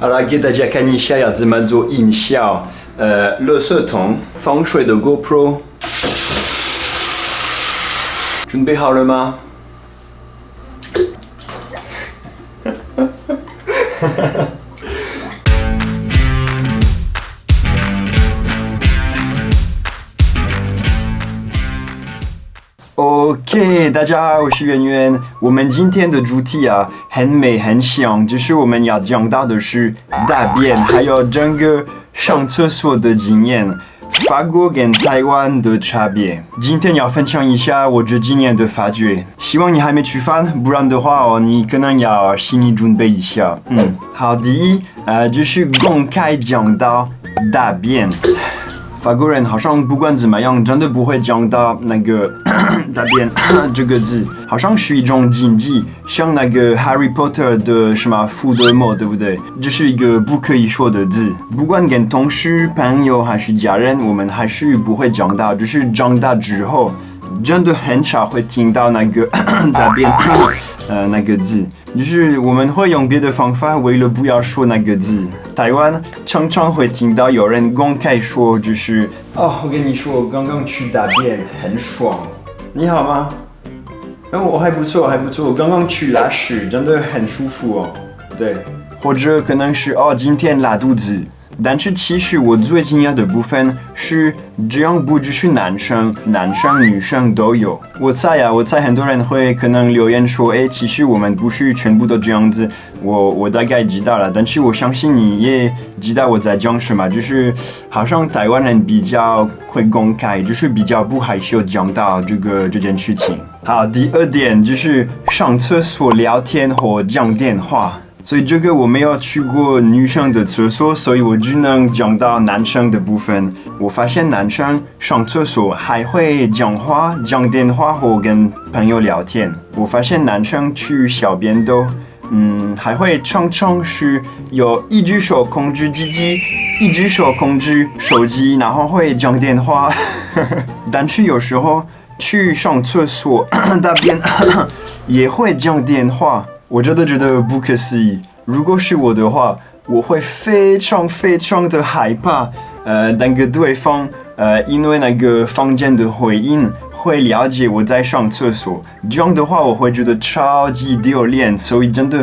好了，给大家看一下要怎么做音效。垃圾桶，防水的 GoPro， 准备好了吗？OK， 大家好，我是圆圆。我们今天的主题啊，很美很香，就是我们要讲到的是大便，还有整个上厕所的经验，法国跟台湾的差别。今天要分享一下我这几年的发掘，希望你还没吃饭，不然的话哦，你可能要心理准备一下。好，第一，就是公开讲到大便。法国人好像不管怎么样，真的不会讲到那个大便这个字，好像是一种禁忌，像那个 Harry Potter 的什么伏地魔，对不对？就是一个不可以说的字，不管跟同事、朋友还是家人，我们还是不会讲到，就是长大之后，真的很少会听到那个大便那个字，就是我们会用别的方法，为了不要说那个字。台湾常常会听到有人公开说，就是我跟你说，我刚刚去大便，很爽。你好吗？我还不错，我刚刚去拉屎，真的很舒服哦。对，或者可能是今天拉肚子。但是其实我最惊讶的部分是，这样不只是男生、女生都有。我猜很多人会可能留言说，其实我们不是全部都这样子。我大概知道了，但是我相信你也知道我在讲什么，就是好像台湾人比较会公开，就是比较不害羞讲到这件事情。好，第二点就是上厕所聊天或讲电话。所以这个我没有去过女生的厕所，所以我只能讲到男生的部分。我发现男生上厕所还会讲话、讲电话或跟朋友聊天。我发现男生去小便斗，还会常常是有一只手控制鸡鸡，一只手控制手机，然后会讲电话。但是有时候去上厕所大便也会讲电话。我真的觉得不可思议。如果是我的话，我会非常的害怕，那个对方，因为那个房间的回音会了解我在上厕所，这样的话我会觉得超级丢脸，所以真的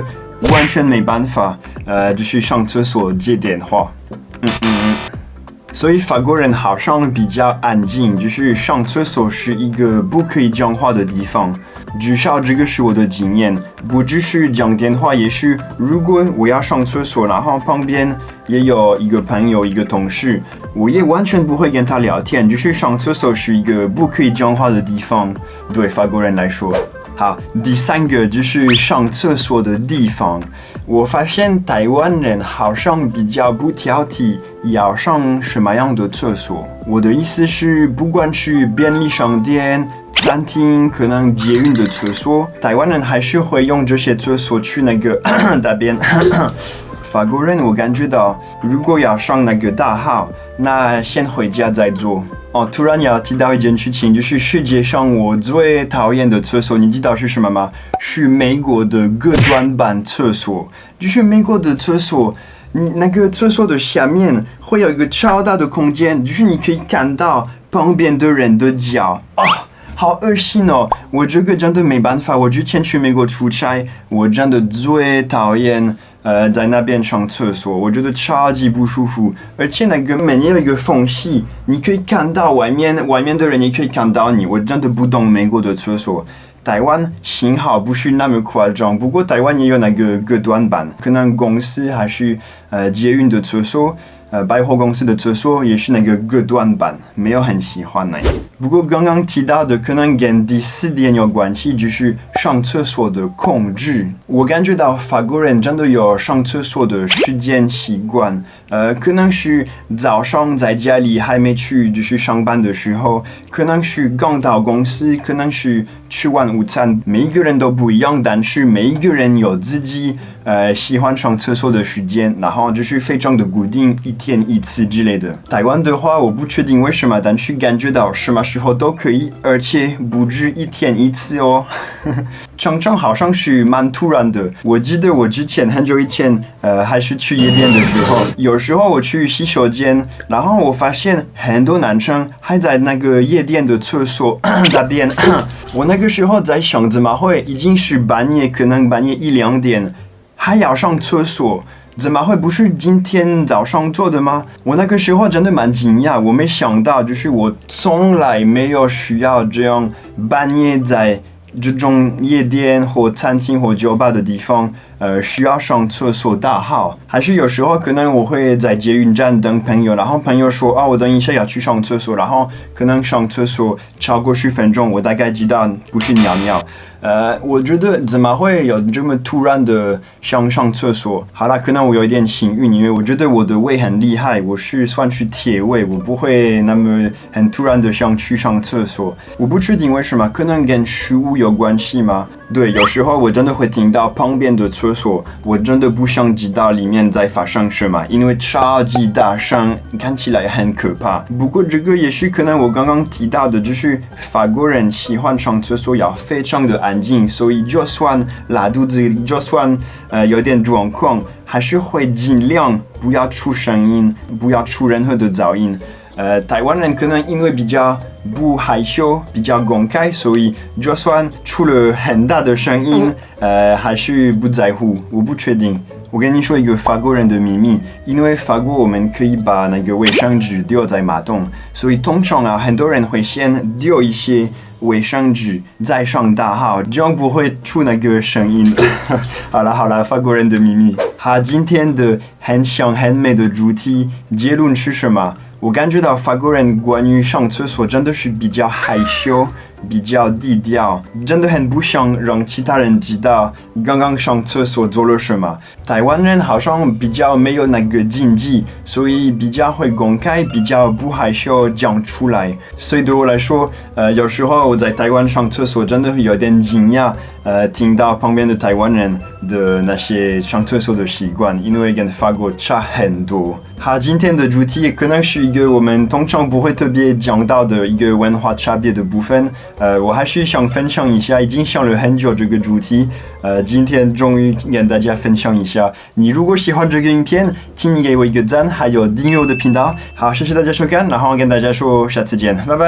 完全没办法，就是上厕所接电话。所以法国人好像比较安静，就是上厕所是一个不可以讲话的地方。至少这个是我的经验，不只是讲电话，也是如果我要上厕所，然后旁边也有一个朋友、一个同事，我也完全不会跟他聊天，就是上厕所是一个不可以讲话的地方，对法国人来说。好，第三个就是上厕所的地方。我发现台湾人好像比较不挑剔要上什么样的厕所。我的意思是，不管是便利商店、餐厅，可能捷运的厕所，台湾人还是会用这些厕所去那个大便。法国人我感觉到，如果要上那个大号，那先回家再做。突然要提到一件事情，就是世界上我最讨厌的厕所，你知道是什么吗？是美国的隔断板厕所。就是美国的厕所，你那个厕所的下面会有一个超大的空间，就是你可以看到旁边的人的脚。好恶心哦！我这个真的没办法。我之前去美国出差，我真的最讨厌在那边上厕所，我觉得超级不舒服。而且那个门也有一个缝隙，你可以看到外面的人也可以看到你。我真的不懂美国的厕所。台湾幸好不是那么夸张，不过台湾也有那个隔断板，可能公司还是捷运的厕所。百货公司的厕所也是那个隔断板，没有很喜欢那个。不过刚刚提到的可能跟第四点有关系，就是上厕所的控制。我感觉到法国人真的有上厕所的时间习惯，可能是早上在家里还没去就是上班的时候，可能是刚到公司，可能是吃完午餐，每一个人都不一样，但是每一个人有自己喜欢上厕所的时间，然后就是非常的固定，一天一次之类的。台湾的话，我不确定为什么，但是感觉到什么时候都可以，而且不止一天一次哦。常常好像是蛮突然的。我记得我之前很久以前，还是去夜店的时候，有时候我去洗手间，然后我发现很多男生还在那个夜店的厕所大便。我那个时候在想，怎么会已经是半夜，可能半夜1、2点，还要上厕所？怎么会不是今天早上做的吗？我那个时候真的蛮惊讶，我没想到，就是我从来没有需要这样半夜在这种夜店或餐厅或酒吧的地方，需要上厕所大号。还是有时候可能我会在捷运站等朋友，然后朋友说我等一下要去上厕所，然后可能上厕所超过10分钟，我大概知道不是尿尿。我觉得怎么会有这么突然的想上厕所？好啦，可能我有一点幸运，因为我觉得我的胃很厉害，我是算是铁胃，我不会那么很突然的想去上厕所。我不确定为什么，可能跟食物有关系吗？对，有时候我真的会听到旁边的厕所，我真的不想知道里面在发生什么，因为超级大声，看起来很可怕。不过这个也是可能我刚刚提到的，就是法国人喜欢上厕所要非常的安静，所以就算拉肚子，就算有点状况，还是会尽量不要出声音，不要出任何的噪音。台湾人可能因为比较不害羞，比较公开，所以就算出了很大的声音，还是不在乎。我不确定。我跟你说一个法国人的秘密，因为法国我们可以把那个卫生纸丢在马桶，所以通常很多人会先丢一些卫生纸再上大号，这样不会出那个声音。好了，法国人的秘密。好，今天的很香很美的主题结论是什么？我感觉到法国人关于上厕所真的是比较害羞，比较低调，真的很不想让其他人知道刚刚上厕所做了什么。台湾人好像比较没有那个禁忌，所以比较会公开，比较不害羞讲出来。所以对我来说，有时候我在台湾上厕所真的有点惊讶，听到旁边的台湾人的那些上厕所的习惯，因为跟法国差很多。好，今天的主题可能是一个我们通常不会特别讲到的一个文化差别的部分。我还是想分享一下，已经想了很久这个主题。今天终于跟大家分享一下。你如果喜欢这个影片，请你给我一个赞，还有订阅我的频道。好，谢谢大家收看，然后跟大家说下次见，拜拜。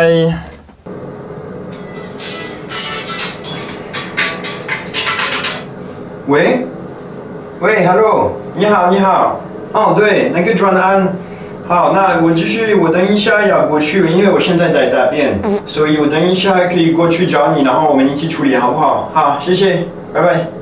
喂，Hello， 你好。哦，对，那个专案。好，那我等一下要过去，因为我现在在大便，所以我等一下可以过去找你，然后我们一起处理，好不好？好，谢谢，拜拜。